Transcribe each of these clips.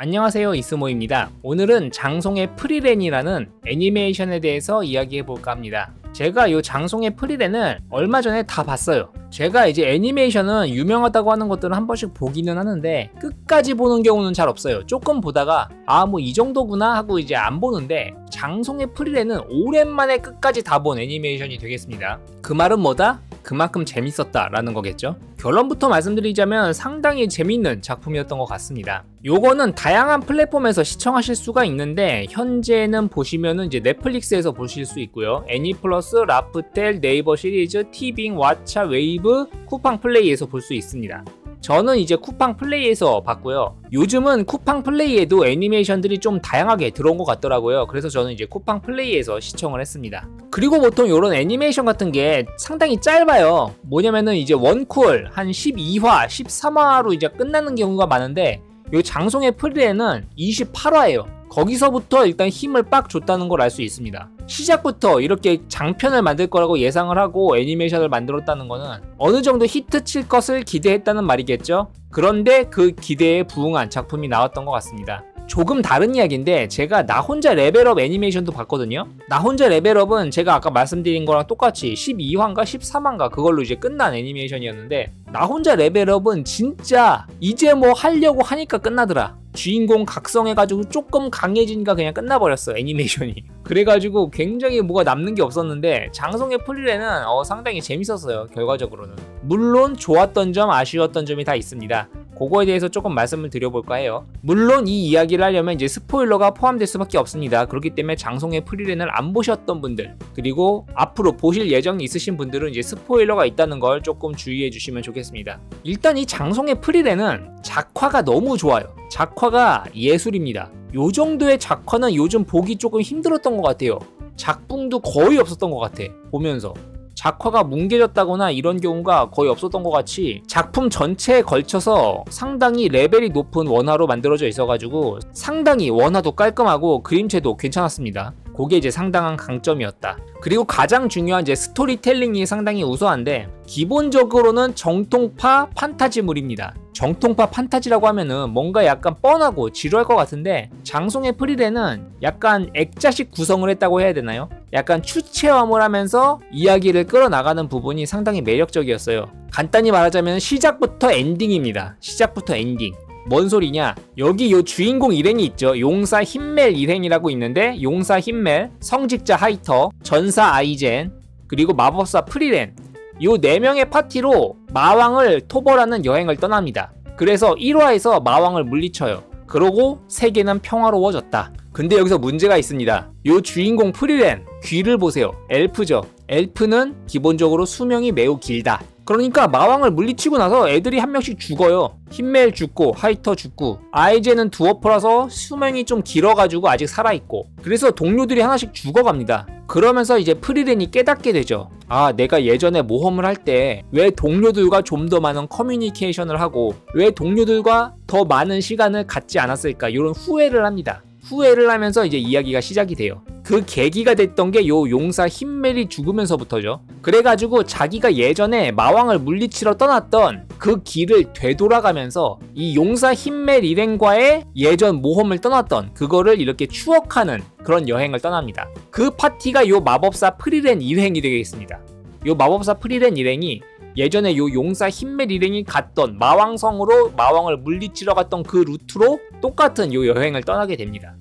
안녕하세요, 이스모입니다. 오늘은 장송의 프리렌이라는 애니메이션에 대해서 이야기해볼까 합니다. 제가 이 장송의 프리렌을 얼마 전에 다 봤어요. 제가 이제 애니메이션은 유명하다고 하는 것들은 한 번씩 보기는 하는데 끝까지 보는 경우는 잘 없어요. 조금 보다가 뭐 이 정도구나 하고 이제 안 보는데, 장송의 프리렌은 오랜만에 끝까지 다 본 애니메이션이 되겠습니다. 그 말은 뭐다? 그만큼 재밌었다 라는 거겠죠. 결론부터 말씀드리자면 상당히 재밌는 작품이었던 것 같습니다. 요거는 다양한 플랫폼에서 시청하실 수가 있는데, 현재는 보시면은 이제 넷플릭스에서 보실 수 있고요, 애니플러스, 라프텔, 네이버 시리즈, 티빙, 왓챠, 웨이브, 쿠팡 플레이에서 볼 수 있습니다. 저는 이제 쿠팡 플레이에서 봤고요. 요즘은 쿠팡 플레이에도 애니메이션들이 좀 다양하게 들어온 것 같더라고요. 그래서 저는 이제 쿠팡 플레이에서 시청을 했습니다. 그리고 보통 이런 애니메이션 같은 게 상당히 짧아요. 뭐냐면은 이제 원쿨 한 12화, 13화로 이제 끝나는 경우가 많은데, 요 장송의 프리렌은 28화예요. 거기서부터 일단 힘을 빡 줬다는 걸 알 수 있습니다. 시작부터 이렇게 장편을 만들 거라고 예상을 하고 애니메이션을 만들었다는 거는 어느 정도 히트 칠 것을 기대했다는 말이겠죠. 그런데 그 기대에 부응한 작품이 나왔던 것 같습니다. 조금 다른 이야기인데, 제가 나 혼자 레벨업 애니메이션도 봤거든요. 나 혼자 레벨업은 제가 아까 말씀드린 거랑 똑같이 12화인가 13화인가 그걸로 이제 끝난 애니메이션이었는데, 나 혼자 레벨업은 진짜 이제 뭐 하려고 하니까 끝나더라. 주인공 각성해가지고 조금 강해지니까 그냥 끝나버렸어, 애니메이션이. 그래가지고 굉장히 뭐가 남는 게 없었는데, 장송의 프리렌은 상당히 재밌었어요, 결과적으로는. 물론 좋았던 점, 아쉬웠던 점이 다 있습니다. 그거에 대해서 조금 말씀을 드려볼까 해요. 물론 이 이야기를 하려면 이제 스포일러가 포함될 수밖에 없습니다. 그렇기 때문에 장송의 프리렌을 안 보셨던 분들, 그리고 앞으로 보실 예정이 있으신 분들은 이제 스포일러가 있다는 걸 조금 주의해 주시면 좋겠습니다. 일단 이 장송의 프리렌은 작화가 너무 좋아요. 작화가 예술입니다. 요 정도의 작화는 요즘 보기 조금 힘들었던 것 같아요. 작품도 거의 없었던 것 같아, 보면서. 작화가 뭉개졌다거나 이런 경우가 거의 없었던 것 같이 작품 전체에 걸쳐서 상당히 레벨이 높은 원화로 만들어져 있어가지고 상당히 원화도 깔끔하고 그림체도 괜찮았습니다. 그게 이제 상당한 강점이었다. 그리고 가장 중요한 이제 스토리텔링이 상당히 우수한데, 기본적으로는 정통파 판타지물입니다. 정통파 판타지라고 하면은 뭔가 약간 뻔하고 지루할 것 같은데, 장송의 프리렌은 약간 액자식 구성을 했다고 해야 되나요? 약간 추체험을 하면서 이야기를 끌어나가는 부분이 상당히 매력적이었어요. 간단히 말하자면 시작부터 엔딩입니다. 시작부터 엔딩. 뭔 소리냐? 여기 요 주인공 일행이 있죠. 용사 힘멜 일행이라고 있는데, 용사 힘멜, 성직자 하이터, 전사 아이젠, 그리고 마법사 프리렌, 요 4명의 파티로 마왕을 토벌하는 여행을 떠납니다. 그래서 1화에서 마왕을 물리쳐요. 그러고 세계는 평화로워졌다. 근데 여기서 문제가 있습니다. 요 주인공 프리렌, 귀를 보세요. 엘프죠. 엘프는 기본적으로 수명이 매우 길다. 그러니까 마왕을 물리치고 나서 애들이 한 명씩 죽어요. 힘멜 죽고, 하이터 죽고, 아이젠은 두어프라서 수명이 좀 길어가지고 아직 살아있고, 그래서 동료들이 하나씩 죽어갑니다. 그러면서 이제 프리렌이 깨닫게 되죠. 내가 예전에 모험을 할 때 왜 동료들과 좀 더 많은 커뮤니케이션을 하고 왜 동료들과 더 많은 시간을 갖지 않았을까, 이런 후회를 합니다. 후회를 하면서 이제 이야기가 시작이 돼요. 그 계기가 됐던 게 요 용사 힘멜이 죽으면서부터죠. 그래가지고 자기가 예전에 마왕을 물리치러 떠났던 그 길을 되돌아가면서 이 용사 힘멜 일행과의 예전 모험을 떠났던 그거를 이렇게 추억하는 그런 여행을 떠납니다. 그 파티가 요 마법사 프리렌 일행이 되겠습니다. 요 마법사 프리렌 일행이 예전에 요 용사 힘멜 일행이 갔던 마왕성으로 마왕을 물리치러 갔던 그 루트로 똑같은 요 여행을 떠나게 됩니다.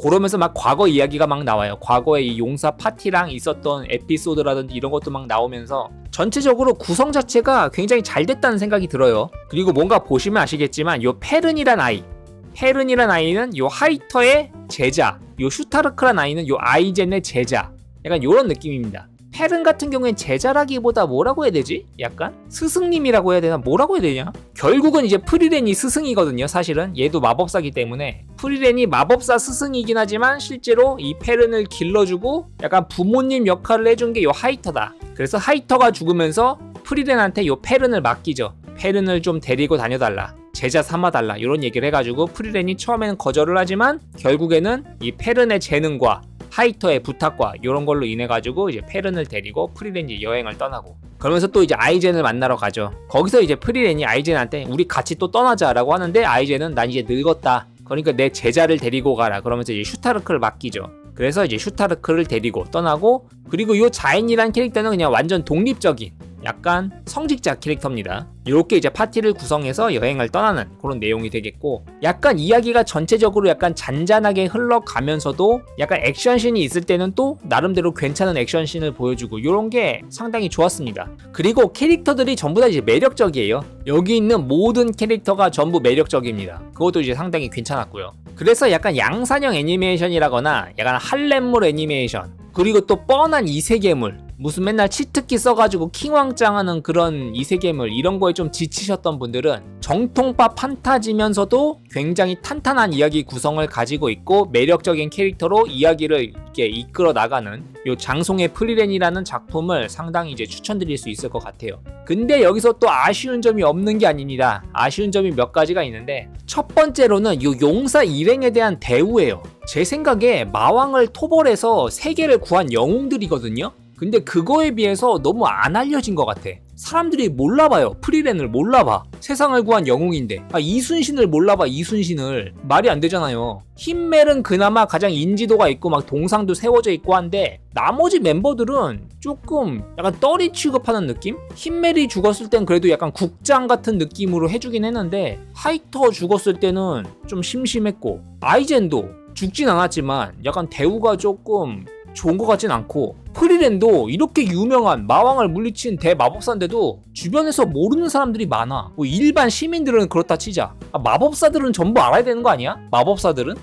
그러면서 막 과거 이야기가 막 나와요. 과거에 이 용사 파티랑 있었던 에피소드라든지 이런 것도 막 나오면서 전체적으로 구성 자체가 굉장히 잘 됐다는 생각이 들어요. 그리고 뭔가 보시면 아시겠지만 요 페른이란 아이는 요 하이터의 제자, 요 슈타르크란 아이는 요 아이젠의 제자, 약간 요런 느낌입니다. 페른 같은 경우엔 제자라기보다 뭐라고 해야 되지? 약간? 스승님이라고 해야 되나? 뭐라고 해야 되냐? 결국은 이제 프리렌이 스승이거든요, 사실은. 얘도 마법사기 때문에. 프리렌이 마법사 스승이긴 하지만 실제로 이 페른을 길러주고 약간 부모님 역할을 해준 게 요 하이터다. 그래서 하이터가 죽으면서 프리렌한테 요 페른을 맡기죠. 페른을 좀 데리고 다녀달라. 제자 삼아달라. 이런 얘기를 해가지고 프리렌이 처음에는 거절을 하지만 결국에는 이 페른의 재능과 하이터의 부탁과 이런 걸로 인해 가지고 이제 페른을 데리고 프리렌이 여행을 떠나고, 그러면서 또 이제 아이젠을 만나러 가죠. 거기서 이제 프리렌이 아이젠한테 우리 같이 또 떠나자 라고 하는데, 아이젠은 난 이제 늙었다, 그러니까 내 제자를 데리고 가라 그러면서 이제 슈타르크를 맡기죠. 그래서 이제 슈타르크를 데리고 떠나고, 그리고 요 자인이란 캐릭터는 그냥 완전 독립적인 약간 성직자 캐릭터입니다. 이렇게 이제 파티를 구성해서 여행을 떠나는 그런 내용이 되겠고, 약간 이야기가 전체적으로 약간 잔잔하게 흘러가면서도 약간 액션씬이 있을 때는 또 나름대로 괜찮은 액션씬을 보여주고, 이런 게 상당히 좋았습니다. 그리고 캐릭터들이 전부 다 이제 매력적이에요. 여기 있는 모든 캐릭터가 전부 매력적입니다. 그것도 이제 상당히 괜찮았고요. 그래서 약간 양산형 애니메이션이라거나 약간 할렘물 애니메이션, 그리고 또 뻔한 이세계물, 무슨 맨날 치트키 써가지고 킹왕짱하는 그런 이세계물, 이런 거에 좀 지치셨던 분들은 정통파 판타지면서도 굉장히 탄탄한 이야기 구성을 가지고 있고 매력적인 캐릭터로 이야기를 이렇게 이끌어 나가는 요 장송의 프리렌이라는 작품을 상당히 이제 추천드릴 수 있을 것 같아요. 근데 여기서 또 아쉬운 점이 없는 게 아닙니다. 아쉬운 점이 몇 가지가 있는데, 첫 번째로는 요 용사 일행에 대한 대우예요. 제 생각에 마왕을 토벌해서 세계를 구한 영웅들이거든요. 근데 그거에 비해서 너무 안 알려진 것 같아. 사람들이 몰라봐요. 프리렌을 몰라봐. 세상을 구한 영웅인데. 이순신을 몰라봐. 이순신을. 말이 안 되잖아요. 흰멜은 그나마 가장 인지도가 있고 막 동상도 세워져 있고 한데, 나머지 멤버들은 조금 약간 떨이 취급하는 느낌? 흰멜이 죽었을 땐 그래도 약간 국장 같은 느낌으로 해주긴 했는데, 하이터 죽었을 때는 좀 심심했고, 아이젠도 죽진 않았지만 약간 대우가 조금 좋은 것 같진 않고, 프리렌도 이렇게 유명한 마왕을 물리친 대마법사인데도 주변에서 모르는 사람들이 많아. 뭐 일반 시민들은 그렇다 치자, 마법사들은 전부 알아야 되는 거 아니야? 마법사들은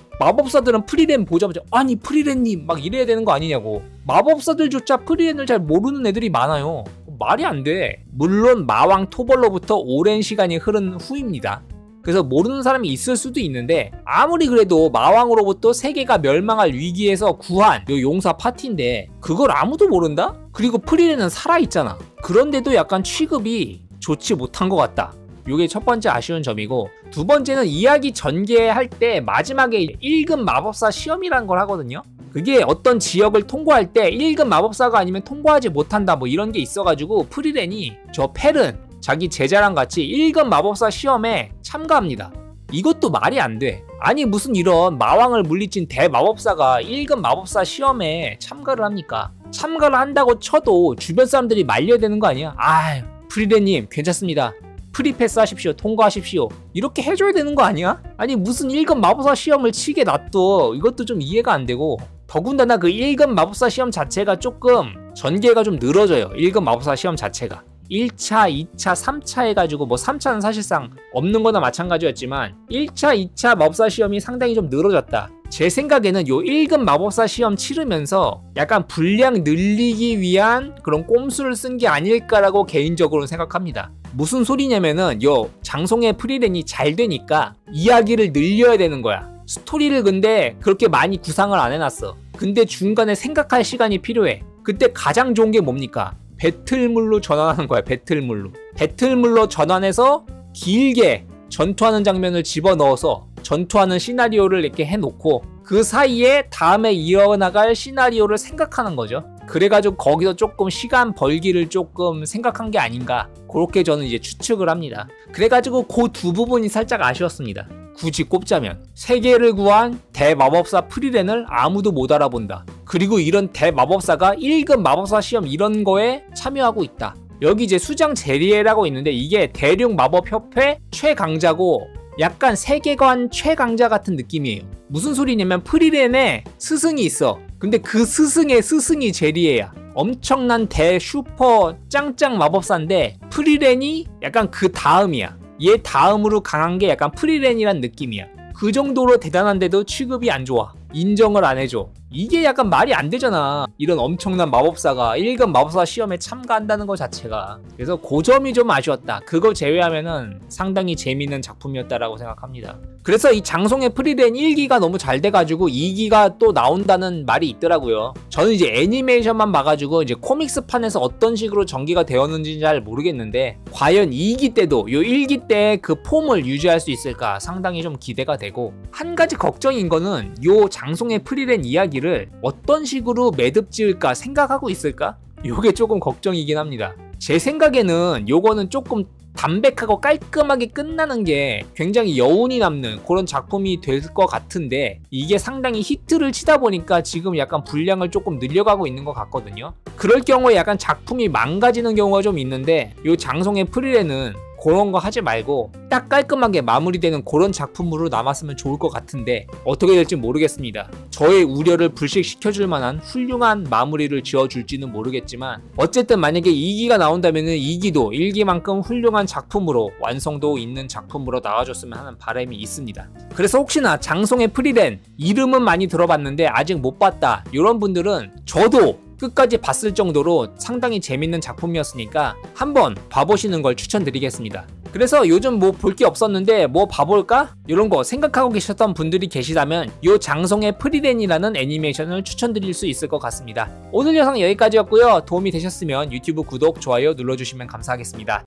프리렌 보자마자 아니 프리렌님 막 이래야 되는 거 아니냐고. 마법사들조차 프리렌을 잘 모르는 애들이 많아요. 말이 안 돼. 물론 마왕 토벌로부터 오랜 시간이 흐른 후입니다. 그래서 모르는 사람이 있을 수도 있는데, 아무리 그래도 마왕으로부터 세계가 멸망할 위기에서 구한 요 용사 파티인데 그걸 아무도 모른다? 그리고 프리렌은 살아있잖아. 그런데도 약간 취급이 좋지 못한 것 같다. 요게 첫 번째 아쉬운 점이고, 두 번째는 이야기 전개할 때 마지막에 1급 마법사 시험이라는 걸 하거든요. 그게 어떤 지역을 통과할 때 1급 마법사가 아니면 통과하지 못한다 뭐 이런 게 있어가지고, 프리렌이 저 펠은 자기 제자랑 같이 1급 마법사 시험에 참가합니다. 이것도 말이 안 돼. 아니 무슨 이런 마왕을 물리친 대마법사가 1급 마법사 시험에 참가를 합니까? 참가를 한다고 쳐도 주변 사람들이 말려야 되는 거 아니야? 아유 프리렌님 괜찮습니다. 프리패스 하십시오. 통과하십시오. 이렇게 해줘야 되는 거 아니야? 아니 무슨 1급 마법사 시험을 치게 놔둬. 이것도 좀 이해가 안 되고, 더군다나 그 1급 마법사 시험 자체가 조금 전개가 좀 늘어져요. 1급 마법사 시험 자체가 1차, 2차, 3차 해가지고, 뭐 3차는 사실상 없는 거나 마찬가지였지만 1차, 2차 마법사 시험이 상당히 좀 늘어졌다. 제 생각에는 요 1급 마법사 시험 치르면서 약간 분량 늘리기 위한 그런 꼼수를 쓴 게 아닐까라고 개인적으로는 생각합니다. 무슨 소리냐면은 요 장송의 프리렌이 잘 되니까 이야기를 늘려야 되는 거야. 스토리를 근데 그렇게 많이 구상을 안 해놨어. 근데 중간에 생각할 시간이 필요해. 그때 가장 좋은 게 뭡니까? 배틀물로 전환하는 거야. 배틀물로 전환해서 길게 전투하는 장면을 집어넣어서 전투하는 시나리오를 이렇게 해놓고, 그 사이에 다음에 이어나갈 시나리오를 생각하는 거죠. 그래가지고 거기서 조금 시간 벌기를 조금 생각한 게 아닌가, 그렇게 저는 이제 추측을 합니다. 그래가지고 그 두 부분이 살짝 아쉬웠습니다. 굳이 꼽자면 세계를 구한 대마법사 프리렌을 아무도 못 알아본다. 그리고 이런 대마법사가 1급 마법사 시험 이런 거에 참여하고 있다. 여기 이제 수장 제리에라고 있는데, 이게 대륙 마법협회 최강자고 약간 세계관 최강자 같은 느낌이에요. 무슨 소리냐면 프리렌에 스승이 있어. 근데 그 스승의 스승이 제리에야. 엄청난 대슈퍼 짱짱 마법사인데 프리렌이 약간 그 다음이야. 얘 다음으로 강한 게 약간 프리렌이란 느낌이야. 그 정도로 대단한데도 취급이 안 좋아. 인정을 안 해줘. 이게 약간 말이 안 되잖아. 이런 엄청난 마법사가 1급 마법사 시험에 참가한다는 것 자체가. 그래서 그 점이 좀 아쉬웠다. 그거 제외하면은 상당히 재미있는 작품이었다라고 생각합니다. 그래서 이 장송의 프리렌 1기가 너무 잘 돼가지고 2기가 또 나온다는 말이 있더라고요. 저는 이제 애니메이션만 봐가지고 이제 코믹스판에서 어떤 식으로 전개가 되었는지 잘 모르겠는데, 과연 2기 때도 요 1기 때 그 폼을 유지할 수 있을까 상당히 좀 기대가 되고, 한 가지 걱정인 거는 요 장송의 프리렌 이야기를 어떤 식으로 매듭 지을까 생각하고 있을까? 요게 조금 걱정이긴 합니다. 제 생각에는 요거는 조금 담백하고 깔끔하게 끝나는 게 굉장히 여운이 남는 그런 작품이 될 것 같은데, 이게 상당히 히트를 치다 보니까 지금 약간 분량을 조금 늘려가고 있는 것 같거든요. 그럴 경우에 약간 작품이 망가지는 경우가 좀 있는데, 이 장송의 프리레는 그런 거 하지 말고 딱 깔끔하게 마무리되는 그런 작품으로 남았으면 좋을 것 같은데, 어떻게 될지 모르겠습니다. 저의 우려를 불식시켜줄 만한 훌륭한 마무리를 지어줄지는 모르겠지만, 어쨌든 만약에 2기가 나온다면 2기도 1기만큼 훌륭한 작품으로, 완성도 있는 작품으로 나와줬으면 하는 바람이 있습니다. 그래서 혹시나 장송의 프리렌 이름은 많이 들어봤는데 아직 못 봤다, 이런 분들은 저도 끝까지 봤을 정도로 상당히 재밌는 작품이었으니까 한번 봐보시는 걸 추천드리겠습니다. 그래서 요즘 뭐 볼 게 없었는데 뭐 봐볼까? 이런 거 생각하고 계셨던 분들이 계시다면 요 장송의 프리렌이라는 애니메이션을 추천드릴 수 있을 것 같습니다. 오늘 영상 여기까지였고요. 도움이 되셨으면 유튜브 구독, 좋아요 눌러주시면 감사하겠습니다.